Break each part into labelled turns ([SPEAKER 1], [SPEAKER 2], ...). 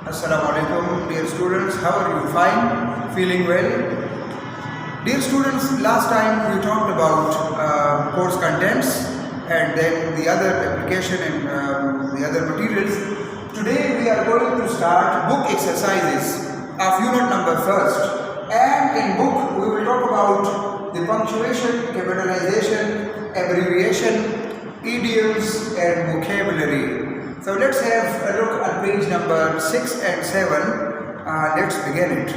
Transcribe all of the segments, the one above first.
[SPEAKER 1] Assalamu alaikum, dear students. How are you? Fine? Feeling well? Dear students, last time we talked about course contents and then the other application and the other materials. Today we are going to start book exercises of unit number first. And in book we will talk about the punctuation, capitalization, abbreviation, idioms and vocabulary. So let's have a look at page number 6 and 7. Let's begin it.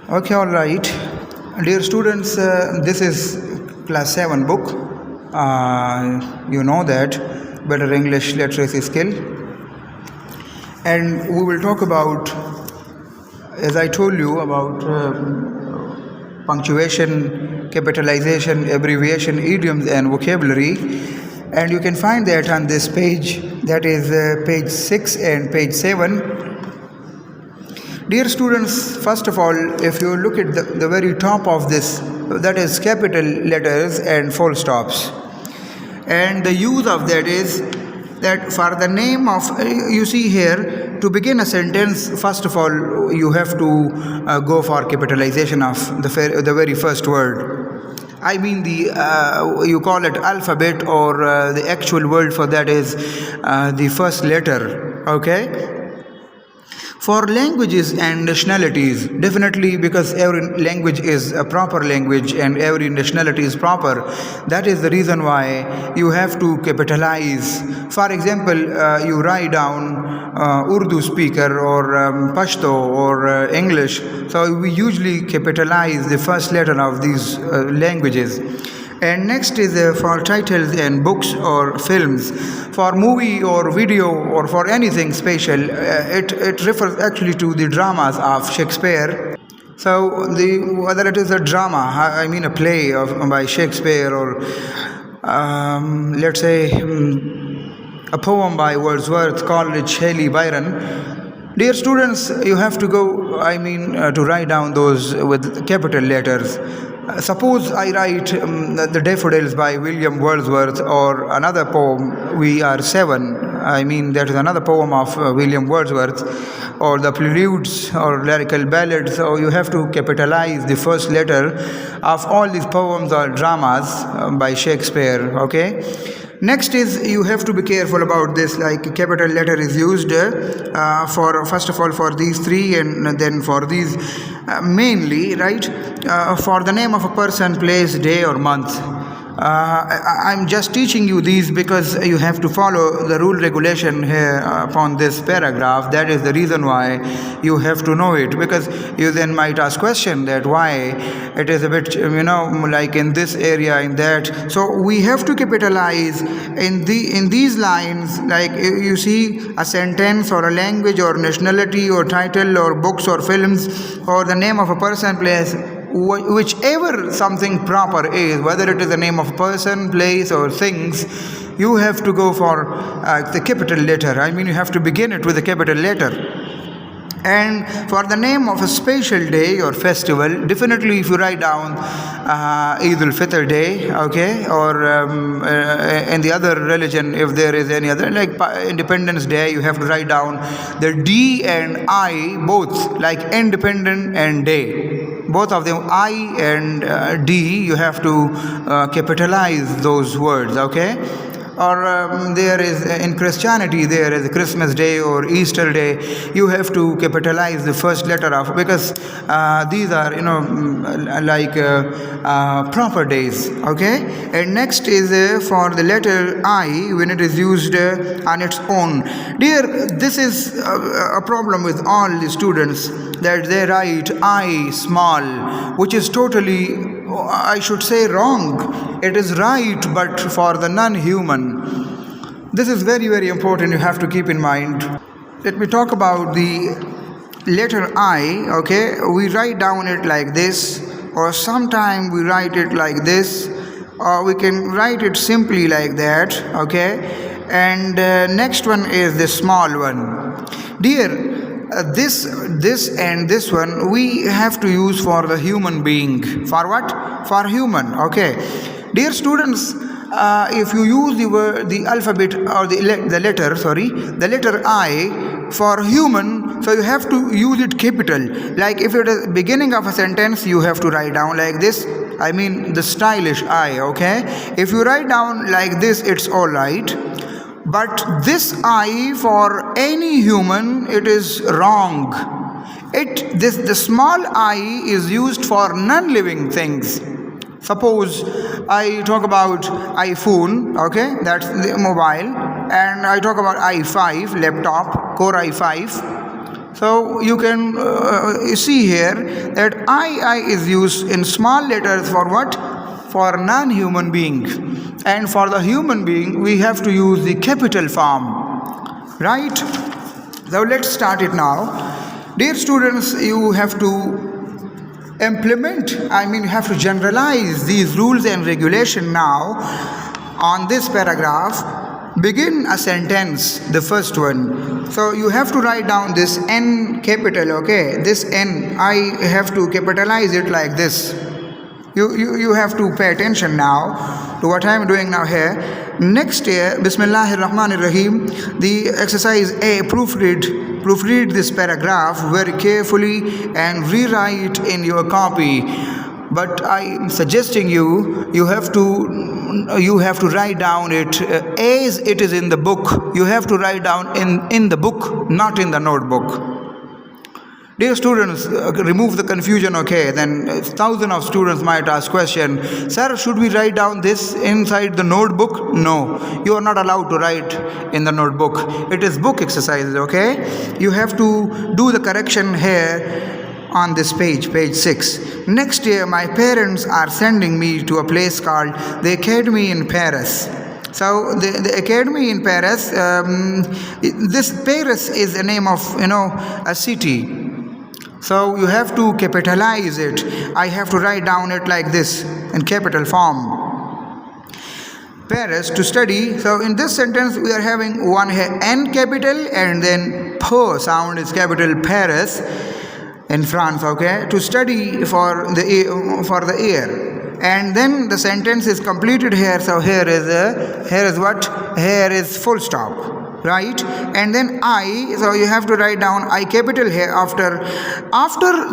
[SPEAKER 1] Okay, all right. Dear students, this is class 7 book. You know that, Better English Literacy Skill. And we will talk about, as I told you, about punctuation, capitalization, abbreviation, idioms and vocabulary. And you can find that on this page, that is page 6 and page 7. Dear students, first of all, if you look at the very top of this, that is capital letters and full stops. And the use of that is that for the name of, you see here, to begin a sentence, first of all, you have to go for capitalization of the very first word. I mean you call it alphabet, or the actual word for that is the first letter, okay? For languages and nationalities, definitely, because every language is a proper language and every nationality is proper. That is the reason why you have to capitalize. For example, you write down Urdu speaker or Pashto or English. So we usually capitalize the first letter of these languages. And next is for titles and books or films. For movie or video or for anything special, it refers actually to the dramas of Shakespeare. So whether it is a drama, I mean a play by Shakespeare, or let's say a poem by Wordsworth, Coleridge, Shelley, Byron. Dear students, you have to go, to write down those with capital letters. Suppose I write The Daffodils by William Wordsworth, or another poem, We Are Seven. That is another poem of William Wordsworth, or the Preludes or lyrical ballads. So you have to capitalize the first letter of all these poems or dramas by Shakespeare, okay? Next is, you have to be careful about this, like capital letter is used for, first of all, for these three, and then for these mainly, right, for the name of a person, place, day or month. I'm just teaching you these because you have to follow the rule regulation here upon this paragraph. That is the reason why you have to know it, because you then might ask question that why it is a bit, like in this area, in that. So we have to capitalize in these lines, like you see a sentence or a language or nationality or title or books or films or the name of a person, place, whichever something proper is, whether it is the name of a person, place or things, you have to go for the capital letter. You have to begin it with a capital letter. And for the name of a special day or festival, definitely if you write down Eid al-Fitr Day, okay, or in the other religion, if there is any other, like Independence Day, you have to write down the D and I, both, like independent and day. Both of them, I and D, you have to capitalize those words, okay? Or there is, in Christianity, there is Christmas Day or Easter Day, you have to capitalize the first letter of, because these are, like proper days, okay? And next is for the letter I, when it is used on its own. Dear, this is a problem with all the students, that they write I small, which is totally, I should say, wrong. It is right, but for the non-human. This is very, very important. You have to keep in mind. Let me talk about the letter I, okay? We write down it like this, or sometimes we write it like this, or we can write it simply like that, okay? And next one is the small one. Dear, this and this one we have to use for the human being. For what? For human, okay? Dear students, if you use the alphabet or the letter I for human, so you have to use it capital. Like if it is beginning of a sentence, you have to write down like this. I mean the stylish I, okay? If you write down like this, it's all right. But this I for any human, it is wrong. The small I is used for non-living things. Suppose I talk about iPhone, okay, that's the mobile, and I talk about i5, laptop, Core i5. So you can see here that I is used in small letters for what? For non-human being. And for the human being, we have to use the capital form, right? So let's start it now. Dear students, you have to implement, you have to generalize these rules and regulation now on this paragraph. Begin a sentence, the first one. So you have to write down this N capital, okay? This N, I have to capitalize it like this. You have to pay attention now to what I am doing now here. Next year, Bismillahir Rahmanir Rahim, the exercise A, proofread this paragraph very carefully and rewrite in your copy. But I am suggesting you have to write down it as it is in the book. You have to write down in the book, not in the notebook. Dear students, remove the confusion, okay? Then thousands of students might ask question, sir, should we write down this inside the notebook? No, you are not allowed to write in the notebook. It is book exercises, okay? You have to do the correction here on this page 6. Next year, my parents are sending me to a place called the Academy in Paris. So the Academy in Paris, this Paris is the name of, a city. So you have to capitalize it. I have to write down it like this in capital form. Paris, to study. So in this sentence we are having one here N capital and then P sound is capital, Paris in France, okay? To study for the year. And then the sentence is completed here. So here is full stop. Right, and then I, so you have to write down I capital here. After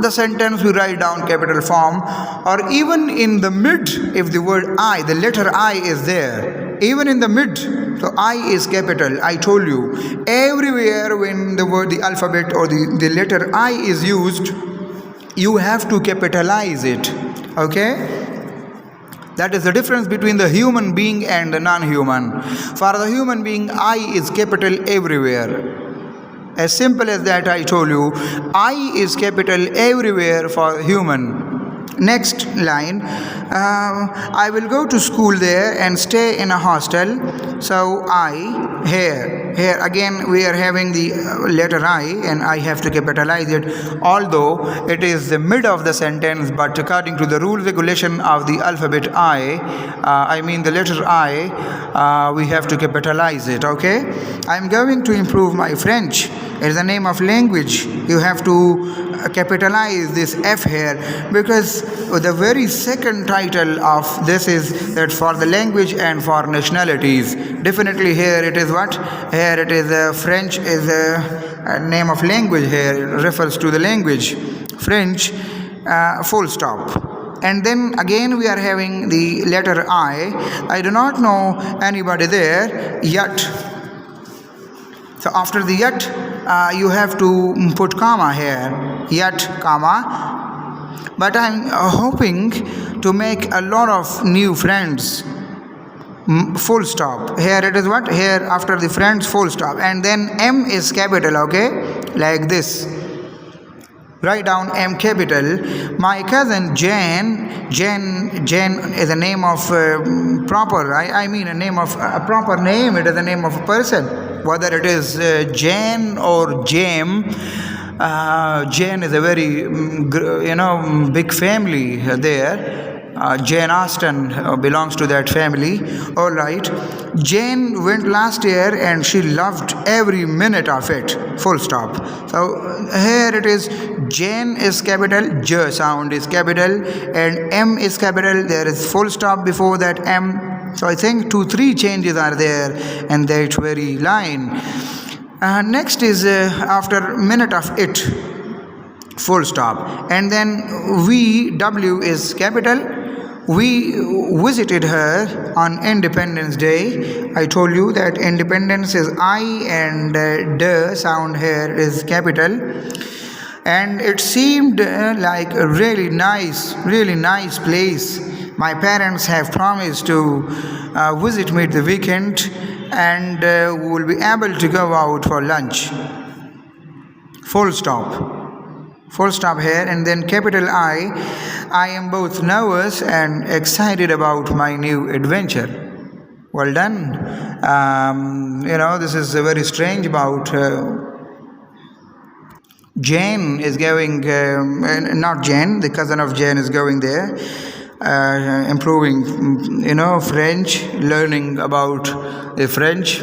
[SPEAKER 1] the sentence we write down capital form, or even in the mid, if the word I, the letter I is there, even in the mid, so I is capital. I told you, everywhere when the alphabet or the letter I is used, you have to capitalize it, okay? That is the difference between the human being and the non-human. For the human being, I is capital everywhere. As simple as that, I told you. I is capital everywhere for human. Next line. I will go to school there and stay in a hostel. So I, here again we are having the letter I, and I have to capitalize it, although it is the mid of the sentence, but according to the rule regulation of the alphabet the letter I, we have to capitalize it, okay? I am going to improve my French. It is the name of language. You have to capitalize this F here, because the very second title of this is that for the language and for nationalities. Definitely here it is what? Here it is French is a name of language here. It refers to the language. French, full stop. And then again we are having the letter I. I do not know anybody there yet. So after the yet, you have to put comma here. Yet, comma. But I'm hoping to make a lot of new friends. Full stop. Here it is what? Here after the friends, full stop. And then M is capital, okay? Like this. Write down M capital. My cousin Jane is a name of proper. I mean a name of a proper name. It is the name of a person. Whether it is Jane or Jame. Jane is a very big family there. Jane Austen belongs to that family. All right. Jane went last year and she loved every minute of it. Full stop. So here it is. Jane is capital. J sound is capital. And M is capital. There is full stop before that M. So I think 2-3 changes are there in that very line. Next is after minute of it, full stop, and then W is capital. We visited her on Independence Day. I told you that independence is I and the sound here is capital. And it seemed like a really nice place. My parents have promised to visit me at the weekend, and we will be able to go out for lunch. Full stop here, and then capital I am both nervous and excited about my new adventure. Well done. This is very strange about Jane is going, not Jane, the cousin of Jane is going there, improving, French, learning about the French.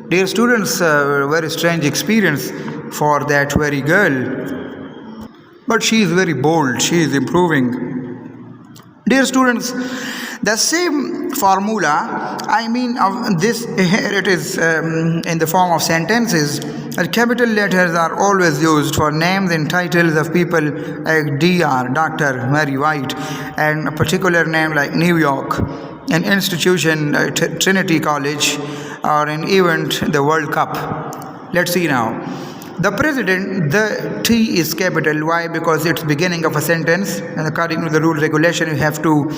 [SPEAKER 1] Dear students, very strange experience for that very girl. But she is very bold, she is improving. Dear students, the same formula, of this, here it is in the form of sentences. Capital letters are always used for names and titles of people like Dr. Mary White, and a particular name like New York, an institution, Trinity College, or an event, the World Cup. Let's see now. The president, the T is capital. Why? Because it's beginning of a sentence, and according to the rule regulation, you have to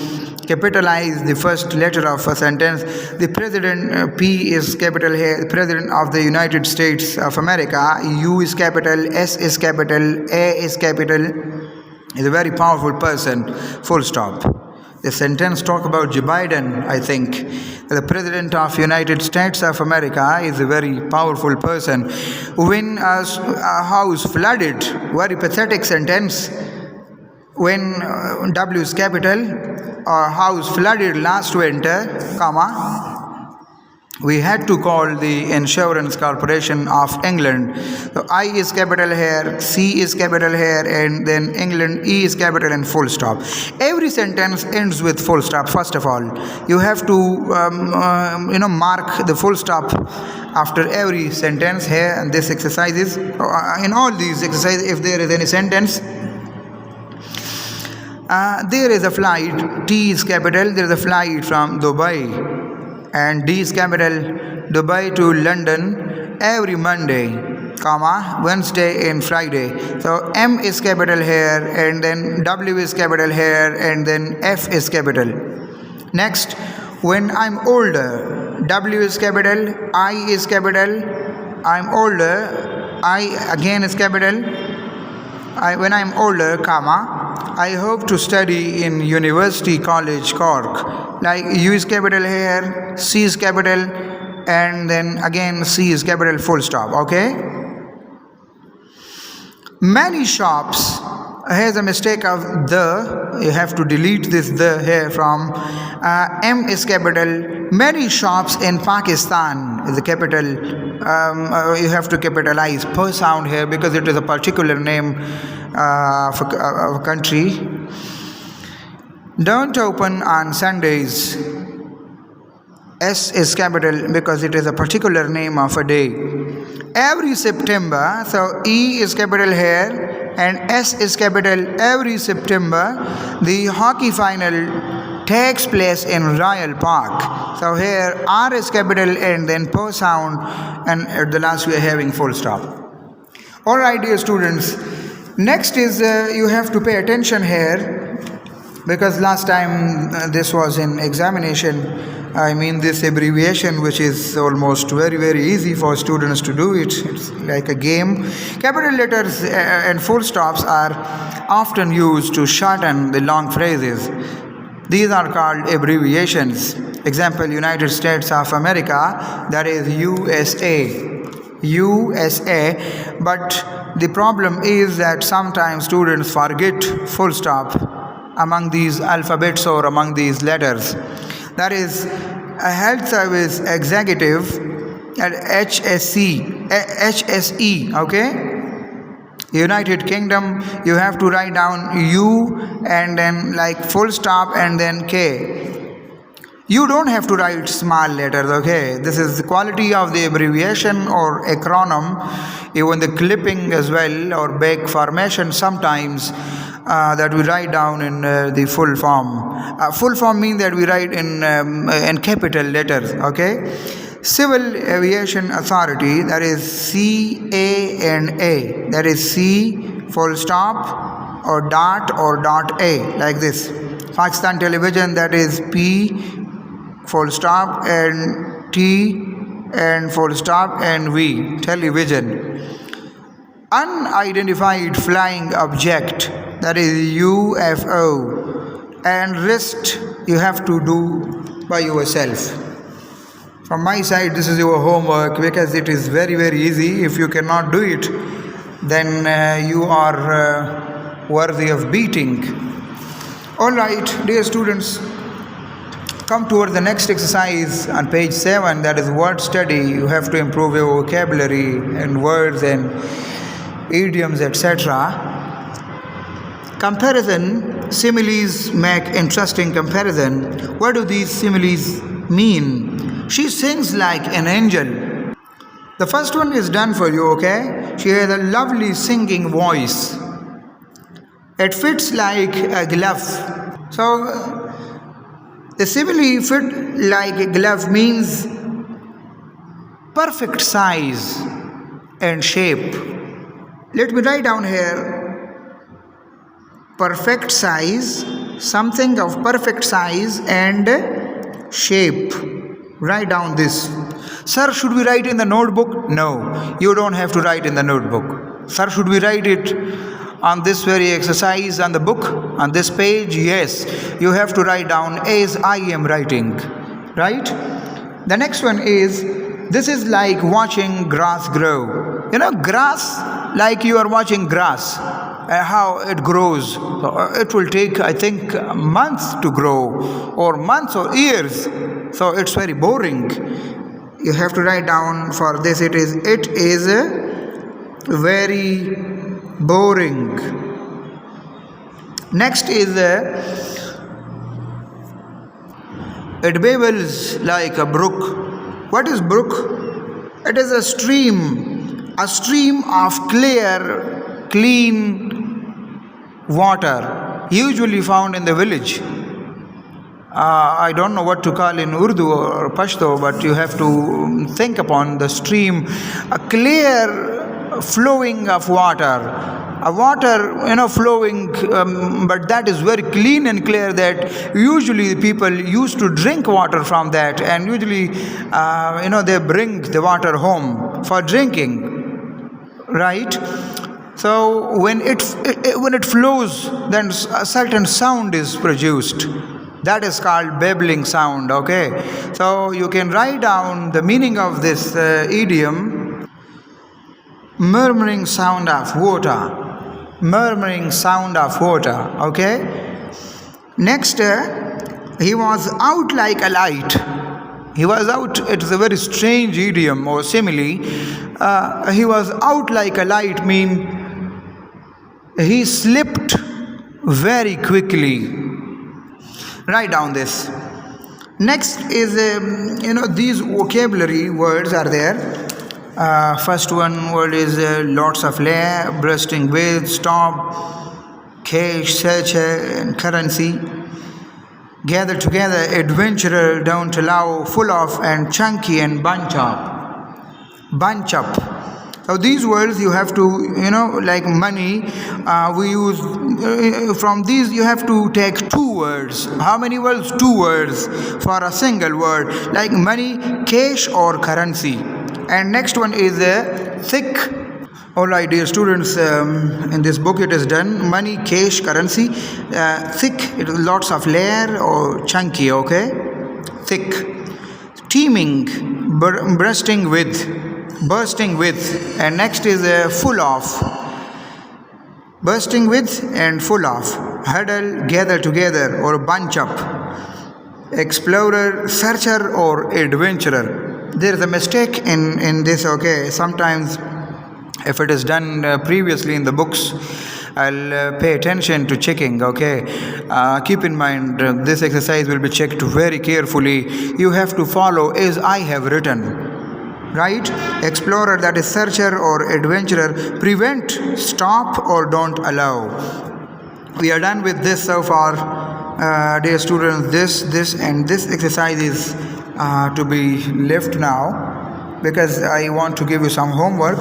[SPEAKER 1] capitalize the first letter of a sentence. The president, P is capital here. The president of the United States of America, U is capital, S is capital, A is capital. Is a very powerful person. Full stop. The sentence talk about Joe Biden, I think. The President of United States of America is a very powerful person. When a house flooded, very pathetic sentence. When W is capital, a house flooded last winter, comma, we had to call the Insurance Corporation of England. So I is capital here, C is capital here, and then England, E is capital, and full stop. Every sentence ends with full stop. First of all, you have to mark the full stop after every sentence here. And this exercises in all these exercises, if there is any sentence. There is a flight, T is capital, there is a flight from Dubai, and D is capital, Dubai to London every Monday, comma, Wednesday and Friday. So M is capital here, and then W is capital here, and then F is capital. Next, when I'm older, W is capital, I is capital, I'm older, I again is capital, when I'm older, comma, I hope to study in University College Cork. Like U is capital here, C is capital, and then again C is capital, full stop. Okay? Many shops, here's a mistake of the, you have to delete this the here from, M is capital. Many shops in Pakistan is the capital, you have to capitalize per sound here because it is a particular name of a country. Don't open on Sundays. S is capital because it is a particular name of a day. Every September, so E is capital here and S is capital. Every September, the hockey final takes place in Royal Park. So here R is capital and then per sound, and at the last we are having full stop. All right, dear students. Next is you have to pay attention here, because last time this was in examination. This abbreviation, which is almost very easy for students to do it. It's like a game. Capital letters and full stops are often used to shorten the long phrases. These are called abbreviations. Example, United States of America, that is USA. USA. But the problem is that sometimes students forget full stop among these alphabets or among these letters. That is a health service executive at HSE, okay? United Kingdom, you have to write down U and then like full stop and then K. You don't have to write small letters, okay? This is the quality of the abbreviation or acronym, even the clipping as well, or back formation sometimes that we write down in the full form. Full form means that we write in capital letters, okay? Civil Aviation Authority, that is CANA, that is C full stop or dot A, like this. Pakistan Television, that is P full stop and T and full stop and V, television. Unidentified flying object, that is UFO, and rest you have to do by yourself. From my side, this is your homework, because it is very, very easy. If you cannot do it, then you are worthy of beating. All right, dear students, come toward the next exercise on page 7, that is word study. You have to improve your vocabulary and words and idioms, etc. Comparison. Similes make interesting comparison. What do these similes mean? She sings like an angel. The first one is done for you, okay? She has a lovely singing voice. It fits like a glove. So the simile fit like a glove means perfect size and shape. Let me write down here: perfect size, something of perfect size and shape. Write down this. Sir, should we write in the notebook? No, you don't have to write in the notebook. Sir, should we write it on this very exercise on the book, on this page? Yes, you have to write down as I am writing, right? The next one is, this is like watching grass grow. You know, grass, like you are watching grass, how it grows. So it will take, I think, months to grow, or months or years. So it's very boring. You have to write down for this, it is very boring. Next is it babbles like a brook. What is brook? It is a stream of clear, clean water, usually found in the village. I don't know what to call in Urdu or Pashto, but you have to think upon the stream, a clear flowing of water, a water flowing, but that is very clean and clear, that usually people used to drink water from that, and usually they bring the water home for drinking, right? So when it flows, then a certain sound is produced. That is called babbling sound, okay? So you can write down the meaning of this idiom: murmuring sound of water. Murmuring sound of water, okay? Next, he was out like a light. He was out, it's a very strange idiom or simile. He was out like a light mean he slipped very quickly. Write down this. Next is, these vocabulary words are there. First one word is lots of layer, bursting with, stop, cash, search, and currency. Gather together, adventurer, down to allow, full of, and chunky, and bunch up. Bunch up. So these words you have to, like money, we use, from these you have to take 2 words. How many words? 2 words for a single word, like money, cash, or currency. And next one is thick. All right, dear students, in this book it is done: money, cash, currency. Thick, it is lots of layer or chunky, okay? Thick. Teeming, bursting with, and next is full of. Bursting with and full of. Huddle, gather together, or bunch up. Explorer, searcher, or adventurer. There is a mistake in this, okay? Sometimes if it is done previously in the books, I'll pay attention to checking, okay? Keep in mind, this exercise will be checked very carefully. You have to follow as I have written. Right? Explorer, that is searcher or adventurer. Prevent, stop or don't allow. We are done with this so far, dear students. This and this exercise is to be left now, because I want to give you some homework,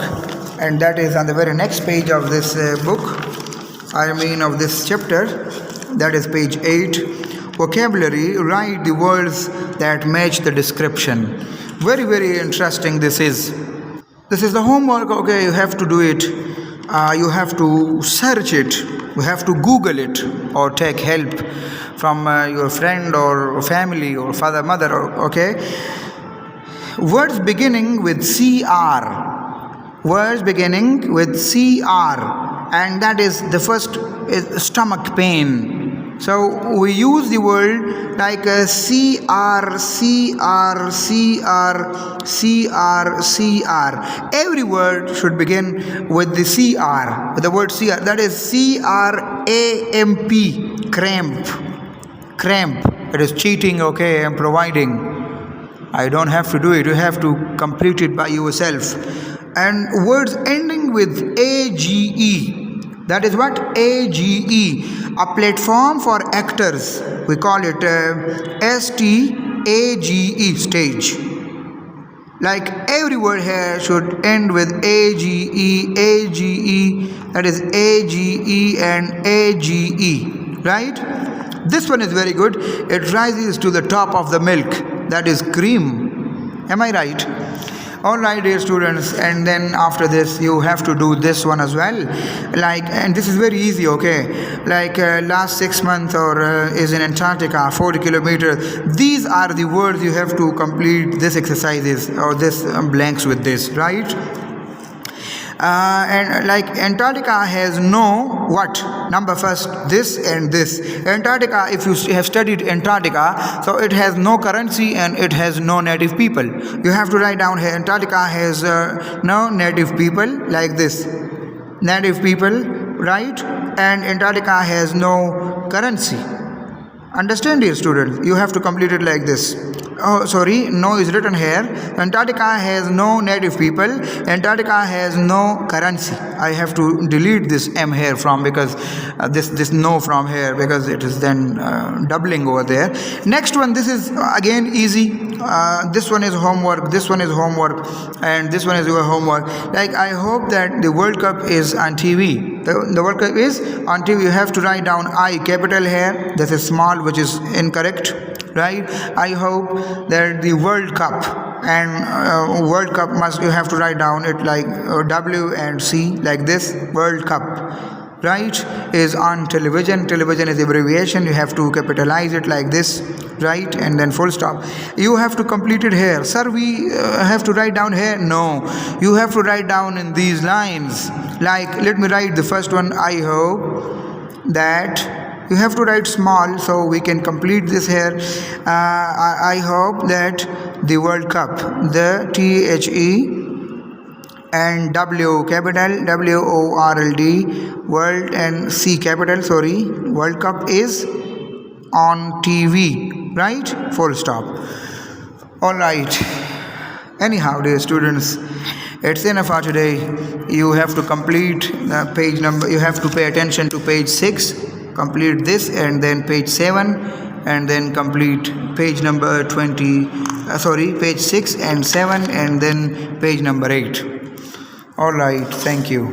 [SPEAKER 1] and that is on the very next page of this book, of this chapter, that is page 8. Vocabulary, write the words that match the description. Very, very interesting this is. This is the homework, okay? You have to do it. You have to search it. You have to Google it or take help from your friend or family or father, mother, okay? Words beginning with CR. Words beginning with CR. And that is the first is stomach pain. So we use the word like CR. Every word should begin with the CR, with the word CR. That is CRAMP, cramp. Cramp. It is cheating, okay, and providing. I don't have to do it. You have to complete it by yourself. And words ending with AGE. That is what? AGE. A platform for actors. We call it STAGE, stage. Like every word here should end with AGE, that is AGE and AGE, right? This one is very good. It rises to the top of the milk. That is cream. Am I right? Alright, dear students, and then after this you have to do this one as well, and this is very easy, okay? Last 6 months is in Antarctica, 40 kilometers. These are the words you have to complete this exercises or this blanks with this, right? And Antarctica has no what? Number first, this and this. Antarctica, if you have studied Antarctica, so it has no currency and it has no native people. You have to write down here, Antarctica has no native people, like this. Native people, right? And Antarctica has no currency. Understand, dear students? You have to complete it like this. Oh, sorry, no is written here. Antarctica has no native people. Antarctica has no currency. I have to delete this M here from, because this no from here, because it is then doubling over there. Next one, this is again easy. This one is homework, this one is homework, and this one is your homework. I hope that the World Cup is on TV. The World Cup is on TV. You have to write down I capital here. This is small, which is incorrect. Right? I hope that the World Cup, and World Cup you have to write down it like W and C, like this. World Cup, right, is on television. Television is abbreviation. You have to capitalize it like this, right, and then full stop. You have to complete it here. Sir, we have to write down here. No, you have to write down in these lines. Let me write the first one. I hope that. You have to write small so we can complete this here. I hope that the World Cup, the THE and W capital, WORLD, World, and C capital, sorry, World Cup is on TV, right? Full stop. Alright. Anyhow, dear students, it's enough for today. You have to complete the page number. You have to pay attention to page 6. Complete this, and then page 7, and then complete page number page 6 and 7, and then page number 8. Alright, thank you.